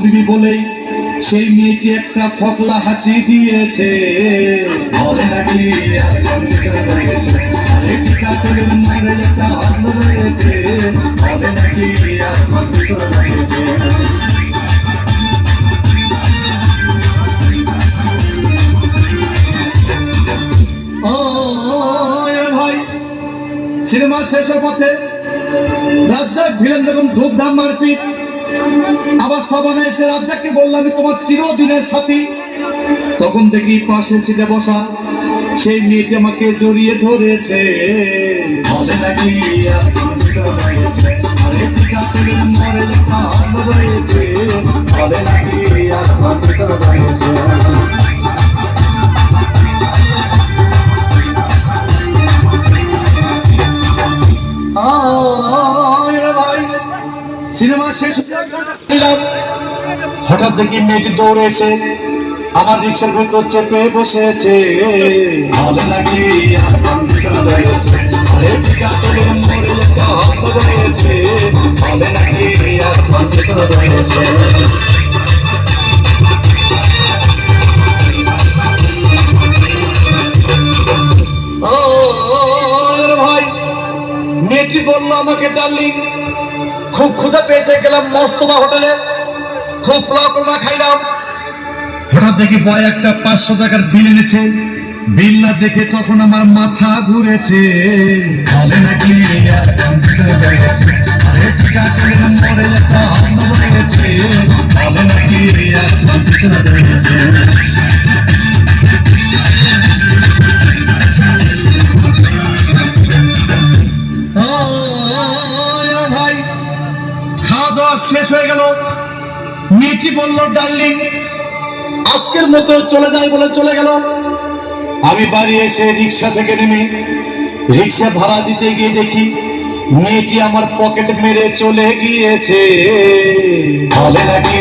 বিবি বলেই সেই মেয়েটি একটা ফকলা হাসি দিয়েছে। বলে নাকি একটা হাত রয়েছে, বলে নাকি রয়েছে। ভাই সিনেমা শেষের পথে রাজ্জাক ভিলেন যখন ধূপধাম মারপিট, আবার সাবানা এসে রাজ্জাককে বললাম আমি তোমার চিরদিনের সাথী। তখন দেখি পাশে সিটে বসা সেই মেয়েটি আমাকে জড়িয়ে ধরেছে। বলে নাকি রয়েছে, বলে নাকি রয়েছে। সিনেমা শেষ হঠাৎ দেখি মেয়েটি দৌড়ে এসে আমার রিক্সার ভেতর চেপে বসেছে। বলে নাকি রয়েছে, বলে নাকি রয়েছে। ভাই মেয়েটি বললো আমাকে ডার্লিং খুব ক্ষুধা পেয়েছে, গেলাম মস্তবা হোটেলে, খুব পোলাও কোরমা খাইলাম। হঠাৎ দেখি বয় একটা 500 টাকার বিল এনেছে। বিল না দেখে তখন আমার মাথা ঘুরেছে। বলে নাকি বলে নাকি ভাই খাওয়া দাওয়া শেষ হয়ে গেল। মেয়েটি বলল ডার্লিং আজকের মতো চলে যাই বলে চলে গেল। আমি বাড়ি এসে রিক্সা থেকে নেমে রিক্সা ভাড়া দিতে গিয়ে দেখি মেয়েটি আমার পকেট মেরে চলে গিয়েছে। বলে নাকি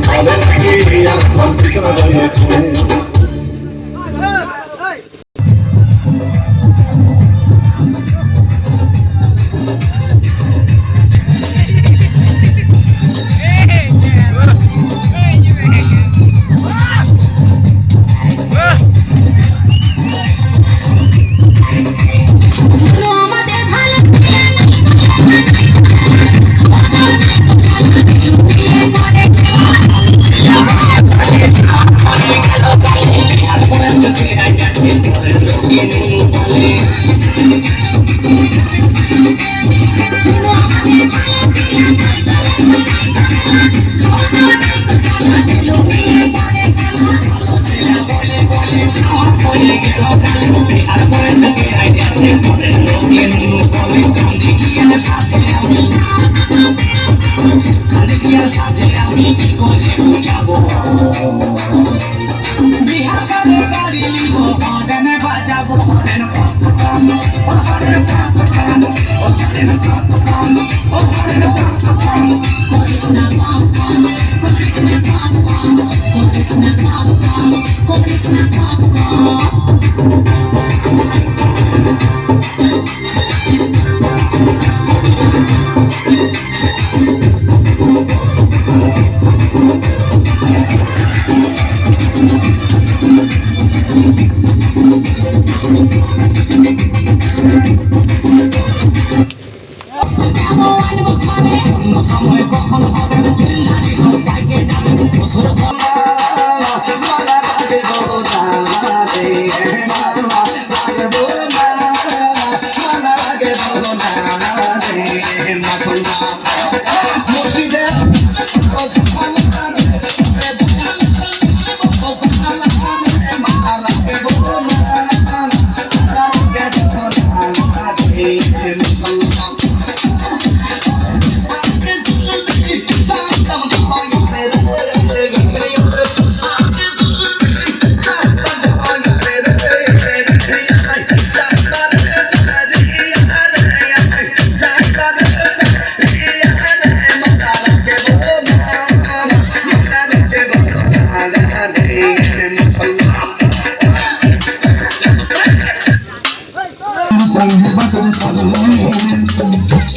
বলে নাকি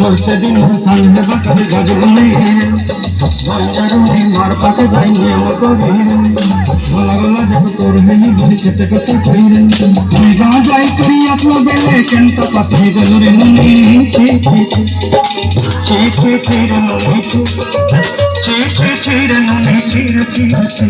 চলতে দিন সামনে বাঁকাতে গাজনে বঞ্জারুনি মার পাতে যাই নিয়ম করি গলা গলা যত তোর হেলি বলি কেটে কেটে কইরে আমি গাঁ যাই করি আসলো বেলে কেন্ত পাশে গেল রে নুনি ছি ছি ছি ছি ছি রে নুনি ছি ছি ছি ছি রে নুনি ছি রে ছি ছি